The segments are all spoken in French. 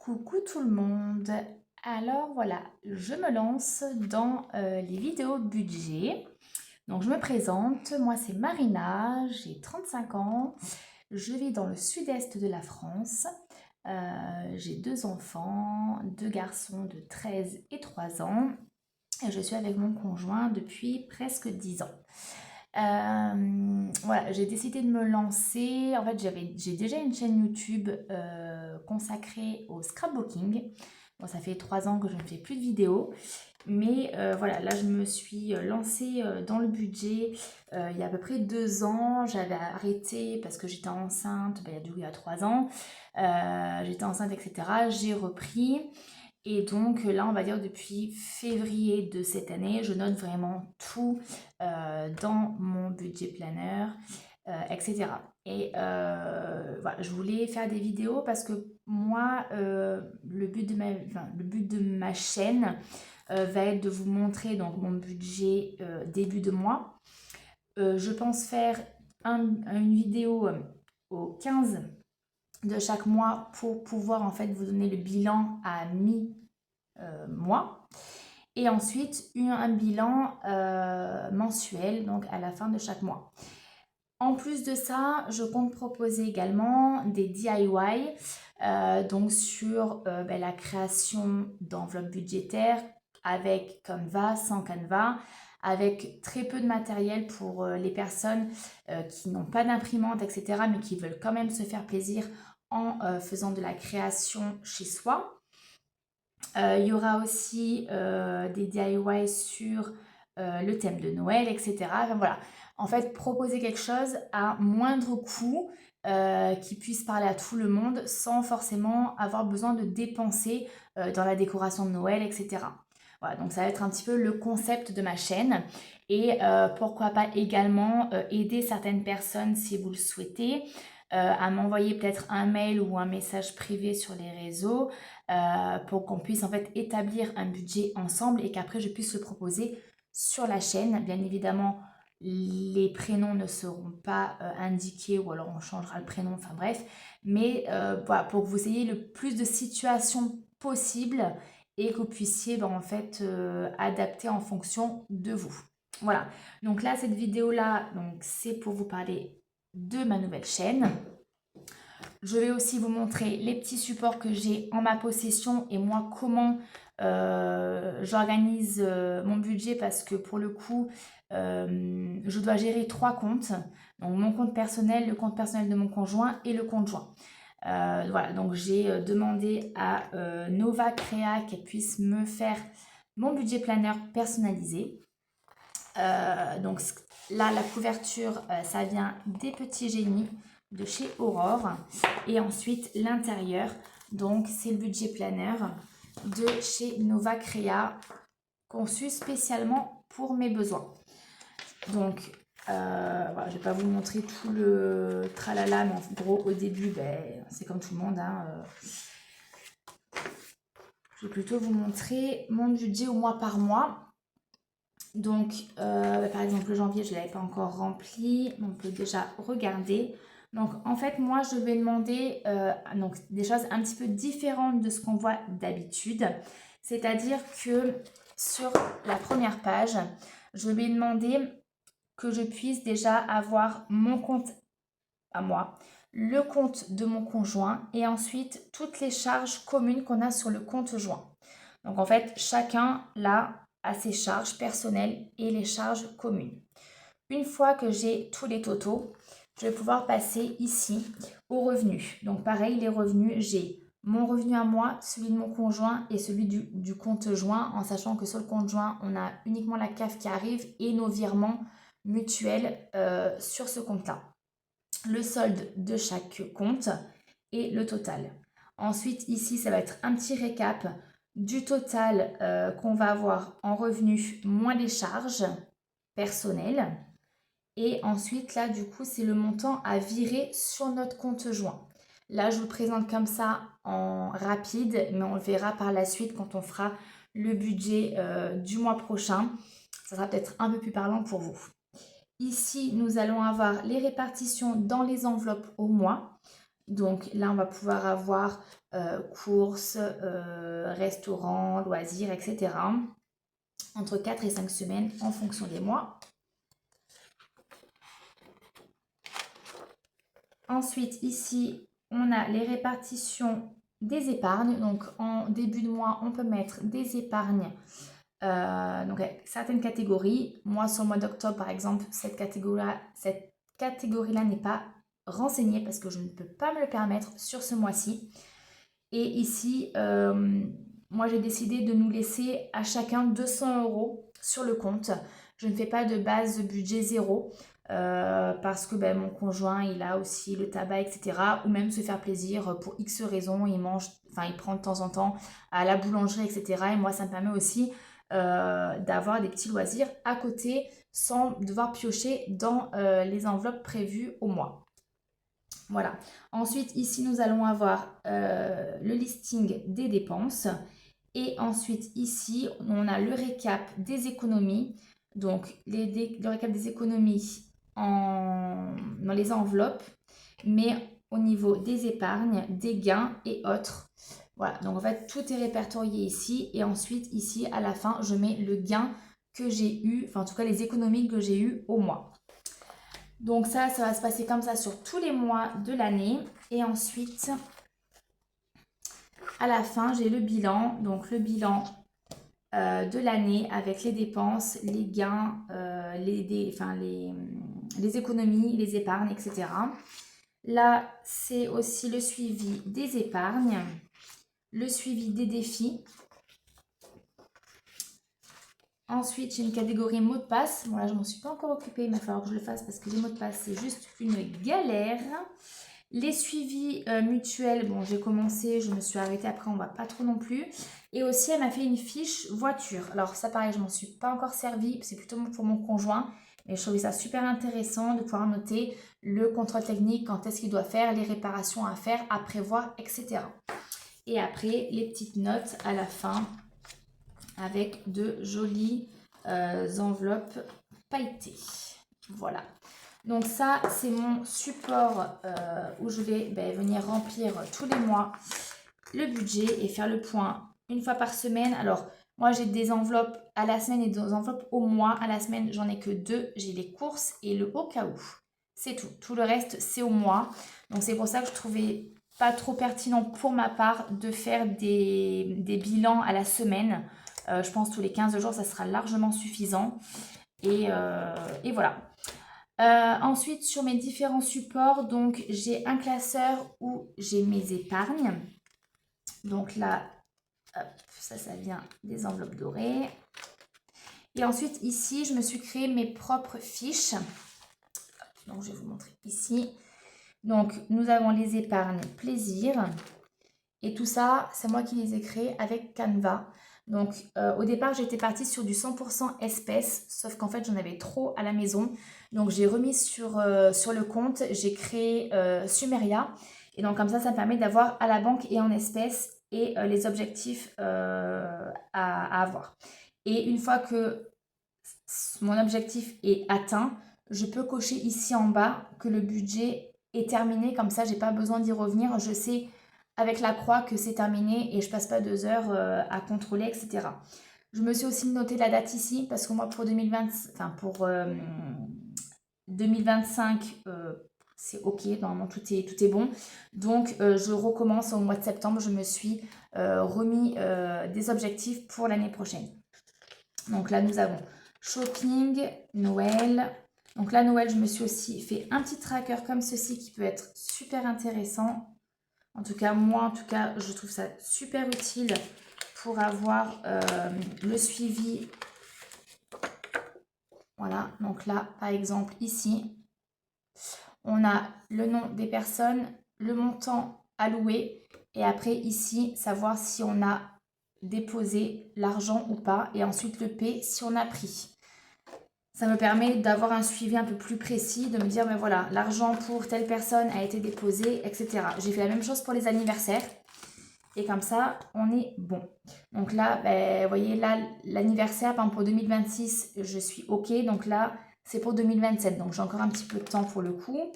Coucou tout le monde. Alors voilà, je me lance dans les vidéos budget. Donc je me présente, moi c'est Marina, j'ai 35 ans, je vis dans le sud-est de la France. J'ai deux enfants, deux garçons de 13 et 3 ans et je suis avec mon conjoint depuis presque 10 ans. Voilà, j'ai décidé de me lancer. En fait, j'ai déjà une chaîne YouTube consacrée au scrapbooking. Bon, ça fait 3 ans que je ne fais plus de vidéos. Mais voilà, là, je me suis lancée dans le budget il y a à peu près 2 ans. J'avais arrêté parce que j'étais enceinte, ben, il y a 3 ans. J'étais enceinte, etc. J'ai repris. Et donc là, on va dire depuis février de cette année, je note vraiment tout dans mon budget planner, etc. Et voilà, je voulais faire des vidéos parce que moi, le but de ma chaîne va être de vous montrer donc mon budget début de mois. Je pense faire une vidéo au 15 de chaque mois pour pouvoir en fait vous donner le bilan à mi-mois. Et ensuite un bilan mensuel, donc à la fin de chaque mois. En plus de ça, je compte proposer également des DIY, donc sur la création d'enveloppes budgétaires avec Canva, sans Canva, avec très peu de matériel pour les personnes qui n'ont pas d'imprimante, etc., mais qui veulent quand même se faire plaisir en faisant de la création chez soi. Il y aura aussi des DIY sur le thème de Noël, etc. Enfin, voilà. En fait, proposer quelque chose à moindre coût qui puisse parler à tout le monde sans forcément avoir besoin de dépenser dans la décoration de Noël, etc. Voilà, donc ça va être un petit peu le concept de ma chaîne. Et pourquoi pas également aider certaines personnes si vous le souhaitez. À m'envoyer peut-être un mail ou un message privé sur les réseaux pour qu'on puisse en fait établir un budget ensemble et qu'après je puisse le proposer sur la chaîne. Bien évidemment, les prénoms ne seront pas indiqués ou alors on changera le prénom, enfin bref. Mais voilà, pour que vous ayez le plus de situations possibles et que vous puissiez en fait adapter en fonction de vous. Voilà, donc là cette vidéo là, c'est pour vous parler de ma nouvelle chaîne. Je vais aussi vous montrer les petits supports que j'ai en ma possession et moi comment j'organise mon budget parce que pour le coup, je dois gérer 3 comptes. Donc mon compte personnel, le compte personnel de mon conjoint et le compte joint. Voilà, donc j'ai demandé à Nova Créa qu'elle puisse me faire mon budget planner personnalisé. Donc là, la couverture, ça vient des Petits Génies de chez Aurore. Et ensuite, l'intérieur, donc c'est le budget planner de chez Nova Créa, conçu spécialement pour mes besoins. Donc, voilà, je ne vais pas vous montrer tout le tralala, mais en gros, au début, c'est comme tout le monde. Je vais plutôt vous montrer mon budget au mois par mois. Donc, par exemple, le janvier, je ne l'avais pas encore rempli. On peut déjà regarder. Donc, en fait, moi, je vais demander donc, des choses un petit peu différentes de ce qu'on voit d'habitude. C'est-à-dire que sur la première page, je vais demander que je puisse déjà avoir mon compte à moi, le compte de mon conjoint et ensuite toutes les charges communes qu'on a sur le compte joint. Donc, en fait, chacun, là, à ses charges personnelles et les charges communes. Une fois que j'ai tous les totaux, je vais pouvoir passer ici aux revenus. Donc pareil, les revenus, j'ai mon revenu à moi, celui de mon conjoint et celui du compte joint, en sachant que sur le compte joint, on a uniquement la CAF qui arrive et nos virements mutuels sur ce compte-là. Le solde de chaque compte et le total. Ensuite, ici, ça va être un petit récap du total qu'on va avoir en revenus moins les charges personnelles. Et ensuite, là, du coup, c'est le montant à virer sur notre compte joint. Là, je vous le présente comme ça en rapide, mais on le verra par la suite quand on fera le budget du mois prochain. Ça sera peut-être un peu plus parlant pour vous. Ici, nous allons avoir les répartitions dans les enveloppes au mois. Donc là, on va pouvoir avoir courses, restaurants, loisirs, etc. Entre 4 et 5 semaines en fonction des mois. Ensuite, ici, on a les répartitions des épargnes. Donc, en début de mois, on peut mettre des épargnes. Donc, avec certaines catégories. Moi, sur le mois d'octobre, par exemple, cette catégorie-là n'est pas renseignée parce que je ne peux pas me le permettre sur ce mois-ci. Et ici, moi, j'ai décidé de nous laisser à chacun 200 € sur le compte. Je ne fais pas de base de budget zéro. Parce que ben, mon conjoint il a aussi le tabac, etc. Ou même se faire plaisir pour X raisons, il prend de temps en temps à la boulangerie, etc. Et moi ça me permet aussi d'avoir des petits loisirs à côté sans devoir piocher dans les enveloppes prévues au mois. Voilà. Ensuite ici nous allons avoir le listing des dépenses. Et ensuite ici on a le récap des économies. Donc le récap des économies dans les enveloppes, mais au niveau des épargnes, des gains et autres. Voilà, donc en fait tout est répertorié ici et ensuite ici à la fin je mets le gain que j'ai eu, enfin en tout cas les économies que j'ai eues au mois. Donc ça va se passer comme ça sur tous les mois de l'année et ensuite à la fin j'ai le bilan, donc le bilan de l'année avec les dépenses, les gains, les économies, les épargnes, etc. Là, c'est aussi le suivi des épargnes, le suivi des défis. Ensuite, j'ai une catégorie mots de passe. Bon, là, je ne m'en suis pas encore occupée, il va falloir que je le fasse parce que les mots de passe, c'est juste une galère. Les suivis mutuels, bon, j'ai commencé, je me suis arrêtée, après on va pas trop non plus. Et aussi, elle m'a fait une fiche voiture. Alors ça, pareil, je m'en suis pas encore servie, c'est plutôt pour mon conjoint. Mais je trouvais ça super intéressant de pouvoir noter le contrôle technique, quand est-ce qu'il doit faire, les réparations à faire, à prévoir, etc. Et après, les petites notes à la fin avec de jolies enveloppes pailletées. Voilà. Donc ça, c'est mon support où je vais venir remplir tous les mois le budget et faire le point une fois par semaine. Alors, moi, j'ai des enveloppes à la semaine et des enveloppes au mois. À la semaine, j'en ai que 2. J'ai les courses et le au cas où. C'est tout. Tout le reste, c'est au mois. Donc, c'est pour ça que je trouvais pas trop pertinent pour ma part de faire des bilans à la semaine. Je pense tous les 15 jours, ça sera largement suffisant. Et voilà. Ensuite, sur mes différents supports, donc j'ai un classeur où j'ai mes épargnes. Donc là, hop, ça vient des enveloppes dorées. Et ensuite, ici, je me suis créé mes propres fiches. Donc, je vais vous montrer ici. Donc, nous avons les épargnes plaisir. Et tout ça, c'est moi qui les ai créés avec Canva. Donc, au départ, j'étais partie sur du 100% espèces, sauf qu'en fait, j'en avais trop à la maison. Donc, j'ai remis sur le compte, j'ai créé Sumeria. Et donc, comme ça me permet d'avoir à la banque et en espèces et les objectifs à avoir. Et une fois que mon objectif est atteint, je peux cocher ici en bas que le budget est terminé. Comme ça, j'ai pas besoin d'y revenir. Je sais avec la croix que c'est terminé et je passe pas 2 heures à contrôler, etc. Je me suis aussi noté la date ici parce que moi pour 2025, c'est ok, normalement tout est bon. Donc je recommence au mois de septembre, je me suis remis des objectifs pour l'année prochaine. Donc là nous avons shopping, Noël. Donc là Noël, je me suis aussi fait un petit tracker comme ceci qui peut être super intéressant. En tout cas, moi, je trouve ça super utile pour avoir le suivi. Voilà, donc là, par exemple, ici, on a le nom des personnes, le montant alloué et après, ici, savoir si on a déposé l'argent ou pas et ensuite le P si on a pris. Ça me permet d'avoir un suivi un peu plus précis, de me dire, mais voilà, l'argent pour telle personne a été déposé, etc. J'ai fait la même chose pour les anniversaires. Et comme ça, on est bon. Donc là, vous voyez, là, l'anniversaire, par exemple, pour 2026, je suis OK. Donc là, c'est pour 2027. Donc j'ai encore un petit peu de temps pour le coup.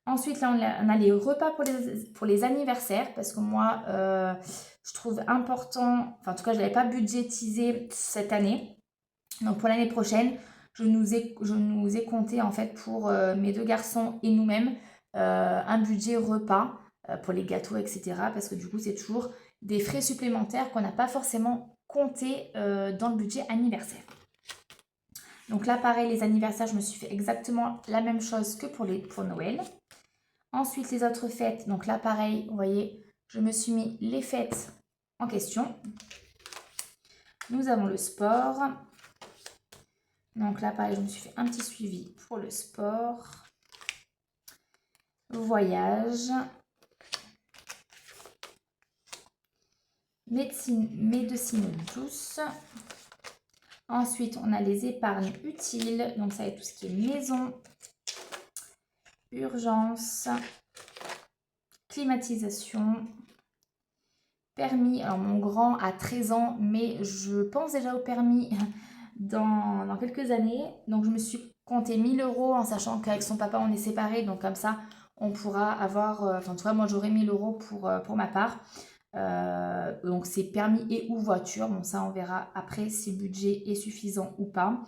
Ensuite, là, on a les repas pour les anniversaires parce que moi, je trouve important, enfin en tout cas, je ne l'avais pas budgétisé cette année. Donc pour l'année prochaine, je nous ai compté en fait pour mes 2 garçons et nous-mêmes un budget repas pour les gâteaux, etc. Parce que du coup, c'est toujours des frais supplémentaires qu'on n'a pas forcément compté dans le budget anniversaire. Donc là, pareil, les anniversaires, je me suis fait exactement la même chose que pour Noël. Ensuite, les autres fêtes. Donc là, pareil, vous voyez, je me suis mis les fêtes en question. Nous avons le sport. Donc là, pareil, je me suis fait un petit suivi pour le sport. Voyage. Médecine douce. Ensuite, on a les épargnes utiles. Donc ça va être tout ce qui est maison, urgence, climatisation, permis. Alors mon grand a 13 ans, mais je pense déjà au permis dans quelques années. Donc je me suis compté 1000 € en sachant qu'avec son papa on est séparés. Donc comme ça on pourra avoir, enfin tu vois, moi j'aurai 1000 € pour ma part. Donc c'est permis et ou voiture. Bon ça on verra après si le budget est suffisant ou pas.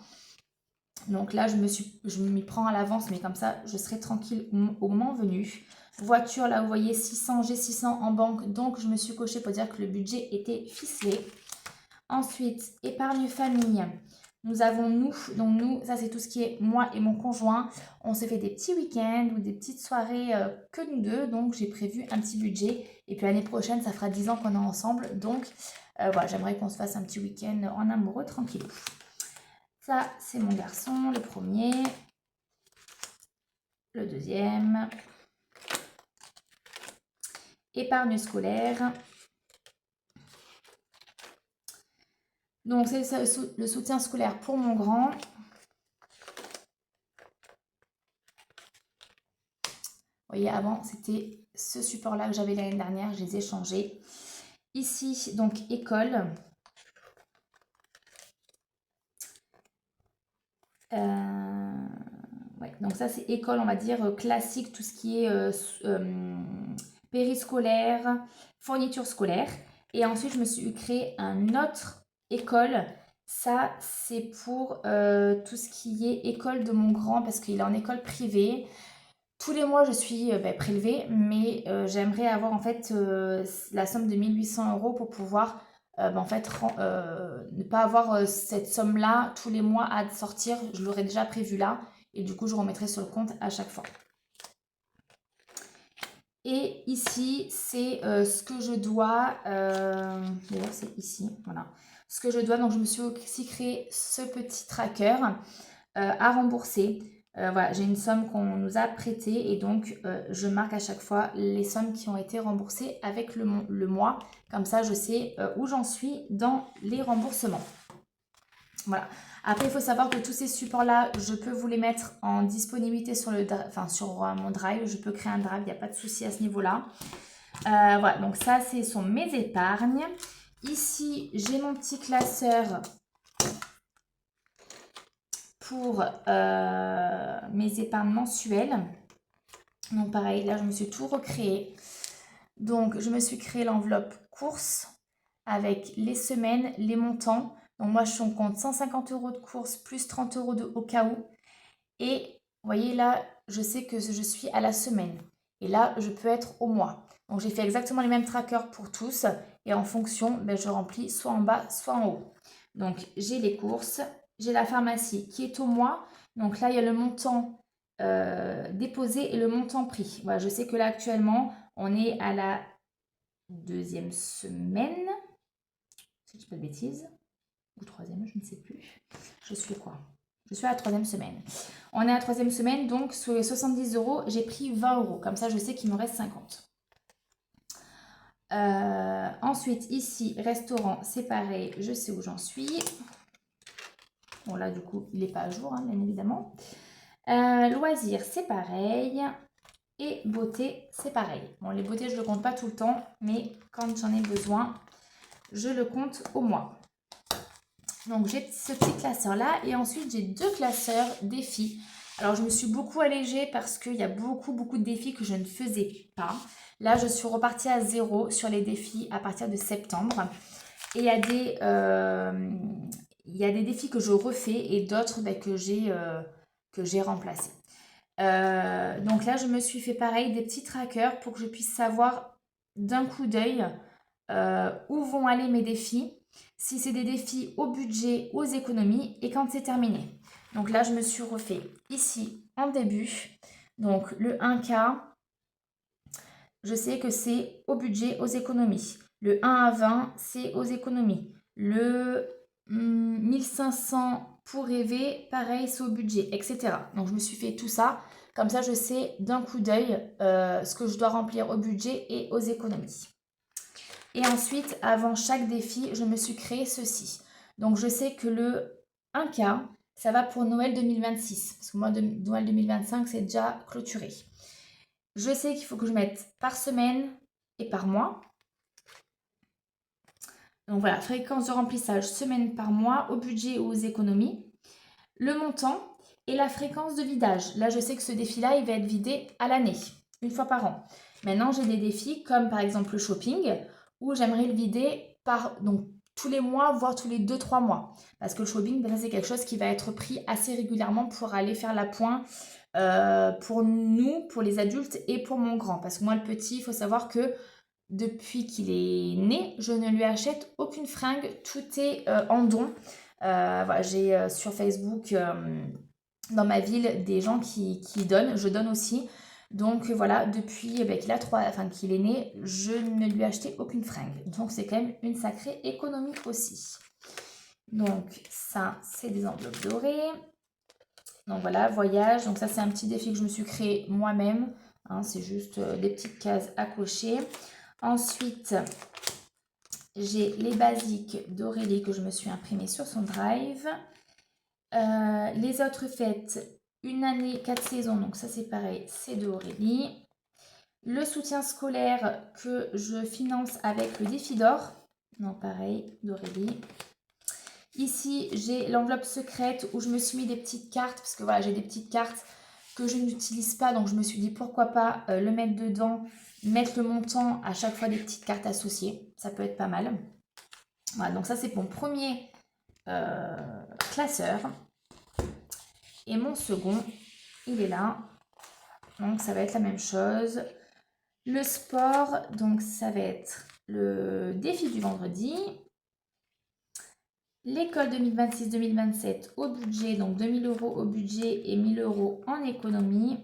Donc là je m'y prends à l'avance, mais comme ça je serai tranquille au moment venu. Voiture, là vous voyez 600, j'ai 600 en banque, donc je me suis coché pour dire que le budget était ficelé. Ensuite, épargne famille. Nous avons donc nous, ça c'est tout ce qui est moi et mon conjoint. On se fait des petits week-ends ou des petites soirées que nous deux, donc j'ai prévu un petit budget. Et puis l'année prochaine, ça fera 10 ans qu'on est ensemble, donc voilà, j'aimerais qu'on se fasse un petit week-end en amoureux tranquille. Ça, c'est mon garçon, le premier, le deuxième. Épargne scolaire. Donc, c'est le soutien scolaire pour mon grand. Vous voyez, avant, c'était ce support-là que j'avais l'année dernière. Je les ai changés. Ici, donc, école. Ouais, donc ça, c'est école, on va dire, classique. Tout ce qui est périscolaire, fourniture scolaire. Et ensuite, je me suis créé un autre école. Ça, c'est pour tout ce qui est école de mon grand parce qu'il est en école privée. Tous les mois, je suis prélevée, mais j'aimerais avoir en fait la somme de 1800 € pour pouvoir en fait ne pas avoir cette somme-là tous les mois à sortir. Je l'aurais déjà prévu là et du coup, je remettrai sur le compte à chaque fois. Et ici, c'est ce que je dois, d'ailleurs c'est ici, voilà, ce que je dois, donc je me suis aussi créé ce petit tracker à rembourser. Voilà, j'ai une somme qu'on nous a prêtée et donc je marque à chaque fois les sommes qui ont été remboursées avec le mois. Comme ça, je sais où j'en suis dans les remboursements. Voilà. Après, il faut savoir que tous ces supports-là, je peux vous les mettre en disponibilité sur mon Drive. Je peux créer un Drive, il n'y a pas de souci à ce niveau-là. Voilà, donc ça, ce sont mes épargnes. Ici, j'ai mon petit classeur pour mes épargnes mensuelles. Donc pareil, là, je me suis tout recréé. Donc, je me suis créé l'enveloppe course avec les semaines, les montants. Donc moi, je suis en compte 150 € de course plus 30 € au cas où. Et vous voyez là, je sais que je suis à la semaine. Et là, je peux être au mois. Donc j'ai fait exactement les mêmes trackers pour tous. Et en fonction, je remplis soit en bas, soit en haut. Donc j'ai les courses, j'ai la pharmacie qui est au mois. Donc là, il y a le montant déposé et le montant pris. Voilà, je sais que là, actuellement, on est à la 2e semaine. Si je ne dis pas de bêtises. Ou 3e, je ne sais plus. Je suis quoi? Je suis à la 3e semaine. On est à la 3e semaine, donc sur les 70 €, j'ai pris 20 €. Comme ça, je sais qu'il me reste 50. Ensuite, ici, restaurant, c'est pareil. Je sais où j'en suis. Bon, là, du coup, il n'est pas à jour, hein, bien évidemment. Loisirs, c'est pareil. Et beauté, c'est pareil. Bon, les beautés, je ne le compte pas tout le temps, mais quand j'en ai besoin, je le compte au mois. Donc, j'ai ce petit classeur-là et ensuite, j'ai 2 classeurs défis. Alors, je me suis beaucoup allégée parce qu'il y a beaucoup de défis que je ne faisais pas. Là, je suis repartie à zéro sur les défis à partir de septembre. Et il y a des défis que je refais et d'autres que j'ai remplacés. Donc là, je me suis fait pareil, des petits trackers pour que je puisse savoir d'un coup d'œil où vont aller mes défis, si c'est des défis au budget, aux économies et quand c'est terminé. Donc là, je me suis refait ici en début. Donc le 1K, je sais que c'est au budget, aux économies. Le 1 à 20, c'est aux économies. Le 1500 pour rêver, pareil, c'est au budget, etc. Donc je me suis fait tout ça. Comme ça, je sais d'un coup d'œil ce que je dois remplir au budget et aux économies. Et ensuite, avant chaque défi, je me suis créé ceci. Donc je sais que le 1K, ça va pour Noël 2026. Parce que moi, Noël 2025, c'est déjà clôturé. Je sais qu'il faut que je mette par semaine et par mois. Donc voilà, fréquence de remplissage semaine par mois, au budget ou aux économies. Le montant et la fréquence de vidage. Là, je sais que ce défi-là, il va être vidé à l'année, une fois par an. Maintenant, j'ai des défis comme par exemple le shopping, où j'aimerais le vider donc, tous les mois, voire tous les 2-3 mois. Parce que le shopping, ben, c'est quelque chose qui va être pris assez régulièrement pour aller faire l'appoint pour nous, pour les adultes et pour mon grand. Parce que moi, le petit, il faut savoir que depuis qu'il est né, je ne lui achète aucune fringue, tout est en don. Voilà, j'ai sur Facebook, dans ma ville, des gens qui donnent, je donne aussi. Donc voilà, depuis qu'il est né, je ne lui ai acheté aucune fringue. Donc c'est quand même une sacrée économie aussi. Donc ça, c'est des enveloppes dorées. Donc voilà, voyage. Donc ça, c'est un petit défi que je me suis créé moi-même. Hein, c'est juste des petites cases à cocher. Ensuite, j'ai les basiques d'Aurélie que je me suis imprimées sur son drive. Les autres fêtes, une année, 4 saisons, donc ça c'est pareil, c'est d'Aurélie. Le soutien scolaire que je finance avec le défi d'or, non pareil, d'Aurélie. Ici, j'ai l'enveloppe secrète où je me suis mis des petites cartes, parce que voilà, j'ai des petites cartes que je n'utilise pas, donc je me suis dit pourquoi pas le mettre dedans, mettre le montant à chaque fois des petites cartes associées, ça peut être pas mal. Voilà, donc ça c'est mon premier classeur. Et mon second, il est là, donc ça va être la même chose. Le sport, donc ça va être le défi du vendredi. L'école 2026-2027 au budget, donc 2000 € au budget et 1000 € en économie.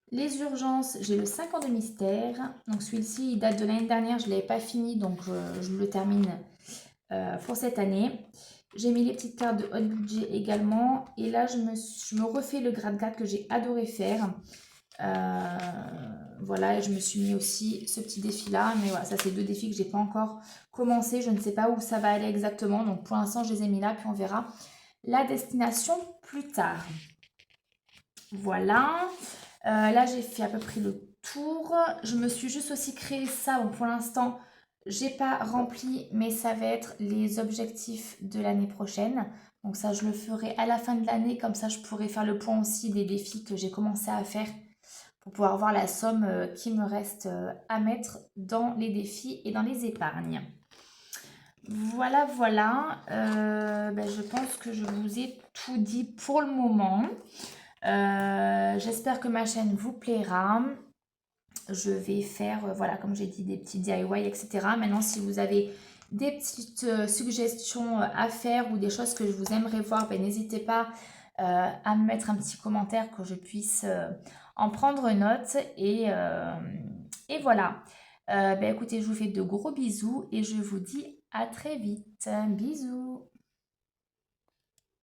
Les urgences, j'ai le 5 ans de mystère. Donc celui-ci, il date de l'année dernière, je ne l'avais pas fini, donc je le termine pour cette année. J'ai mis les petites cartes de haut budget également. Et là, je me refais le grade-grade que j'ai adoré faire. Voilà, et je me suis mis aussi ce petit défi-là. Mais voilà, ça, c'est 2 défis que j'ai pas encore commencé. Je ne sais pas où ça va aller exactement. Donc, pour l'instant, je les ai mis là. Puis, on verra la destination plus tard. Voilà. Là, j'ai fait à peu près le tour. Je me suis juste aussi créé ça. Bon, pour l'instant, j'ai pas rempli, mais ça va être les objectifs de l'année prochaine. Donc ça, je le ferai à la fin de l'année. Comme ça, je pourrai faire le point aussi des défis que j'ai commencé à faire pour pouvoir voir la somme qui me reste à mettre dans les défis et dans les épargnes. Voilà, voilà. Je pense que je vous ai tout dit pour le moment. J'espère que ma chaîne vous plaira. Je vais faire, voilà, comme j'ai dit, des petits DIY, etc. Maintenant, si vous avez des petites suggestions à faire ou des choses que je vous aimerais voir, n'hésitez pas à me mettre un petit commentaire que je puisse en prendre note. Et voilà. Écoutez, je vous fais de gros bisous et je vous dis à très vite. Bisous.